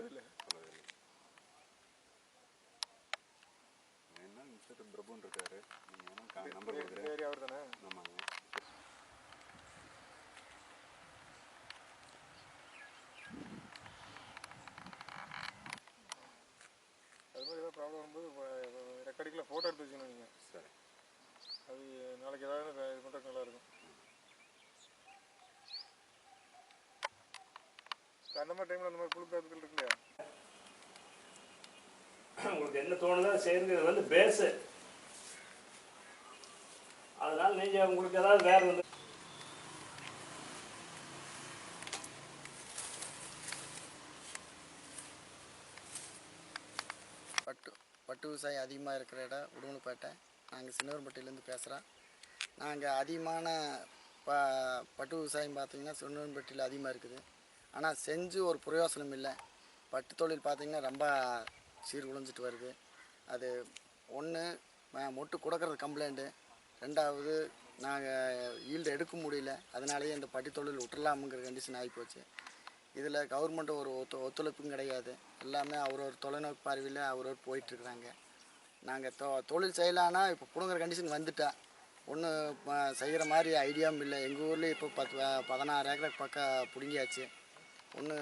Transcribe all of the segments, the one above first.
சொன்னதில்லை. என்ன மிஸ்டர் பிரபுன்னு இருக்காரு, நீங்கள் நம்பர் கொடுக்குறேன். சரி, அவர் தானே? ஆமாங்க. அது மாதிரி ஏதாவது ப்ராப்ளம் வரும்போது ரெக்கார்டிங்கில் ஃபோட்டோ எடுத்து வச்சுக்கணும் நீங்கள். சரி, அது நாளைக்கு ஏதாவது இது பண்ணுறதுக்கு நல்லாயிருக்கும். அந்த மாதிரி டைமில் அந்த மாதிரி குழு பேருந்துகள் இருக்கு இல்லையா, உங்களுக்கு என்ன தோணுதோ செய்கிறது வந்து பேஸு. அதனால் நீங்கள் உங்களுக்கு ஏதாவது வேறு வந்து பட்டு விவசாயம் அதிகமாக இருக்கிற இடம் உடுமலைப்பேட்டை. நாங்கள் சின்னவரம்பட்டியிலேருந்து பேசுகிறோம். நாங்கள் அதிகமான பட்டு விவசாயம் பார்த்திங்கன்னா சின்னவரம்பட்டியில் அதிகமாக இருக்குது. ஆனால் செஞ்சு ஒரு பிரயோசனம் இல்லை. பட்டு தொழில் பார்த்திங்கன்னா ரொம்ப சீர்குலைஞ்சிட்டு வருது. அது ஒன்று மொட்டு கொடுக்கறது கம்ப்ளைண்ட்டு, ரெண்டாவது நாங்கள் ஈல்டு எடுக்க முடியல. அதனாலேயே இந்த பட்டு தொழில் விட்டுலாமுங்கிற கண்டிஷன் ஆகிப்போச்சு. இதில் கவர்மெண்ட்டு ஒரு ஒத்துழைப்பும் கிடையாது. எல்லாமே ஒரு தொலைநோக்கு பார்வையில் ஒரு போயிட்டுருக்குறாங்க. நாங்கள் தொழில் செய்யலான்னா இப்போ பிடுங்குற கண்டிஷன் வந்துட்டா ஒன்றும் செய்கிற மாதிரி ஐடியாவும் இல்லை. எங்கள் ஊர்லேயே இப்போ 16 ஏக்கர் பக்கம் பிடுங்கியாச்சு. ஒன்று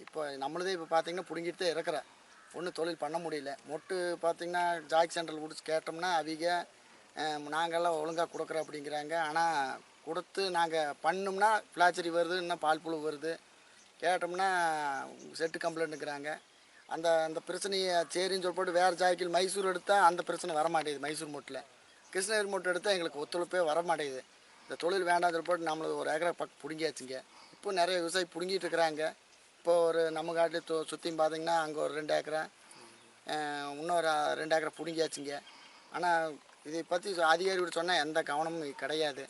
இப்போ நம்மளதே இப்போ பார்த்திங்கன்னா பிடுங்கிட்டு தான் இருக்கிறேன். ஒன்றும் தொழில் பண்ண முடியல. மொட்டு பார்த்திங்கன்னா ஜாக் சென்டரில் பிடிச்சி கேட்டோம்னா அவங்க நாங்கள்லாம் ஒழுங்காக கொடுக்குறோம் அப்படிங்கிறாங்க. ஆனால் கொடுத்து நாங்கள் பண்ணோம்னா ஃப்ளாச்சரி வருது, இன்னும் பால் புழு வருது. கேட்டோம்னா செட்டு கம்ப்ளைண்ட்டுங்கிறாங்க. அந்த பிரச்சனையை சரின்னு சொல்லிட்டு வேறு ஜாக்கில் மைசூர் எடுத்தால் அந்த பிரச்சனை வரமாட்டேங்குது. மைசூர் மொட்டில் கிருஷ்ணகிரி மொட்டை எடுத்தால் எங்களுக்கு ஒத்துழைப்பே வரமாட்டேங்குது. இந்த தொழில் வேண்டாம்னு சொல்லிட்டு நம்மளுக்கு ஒரு ஏக்கரை பக்கம் பிடுங்கியாச்சுங்க. இப்போ நிறைய விவசாயி பிடுங்கிட்டு இருக்கிறாங்க. இப்போ ஒரு நம்ம காட்டில் சுற்றியும் பார்த்திங்கன்னா அங்கே ஒரு 2 ஏக்கரை, இன்னொரு 2 ஏக்கரை பிடுங்கியாச்சுங்க. ஆனால் இதை பற்றி அதிகாரிகிட்ட சொன்னால் எந்த கவனமும் கிடையாது.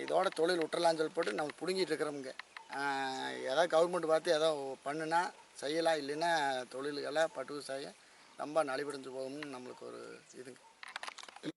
இதோட தொழில் விட்டுறலான்னு சொல்லிட்டு நம்ம பிடுங்கிட்டு இருக்கிறோமுங்க. ஏதாவது கவர்மெண்ட் பார்த்து ஏதோ பண்ணுனா செய்யலாம், இல்லைன்னா தொழில்களை பட்டு விவசாயம் ரொம்ப நலிவடைஞ்சு போகும்னு நம்மளுக்கு ஒரு இதுங்க.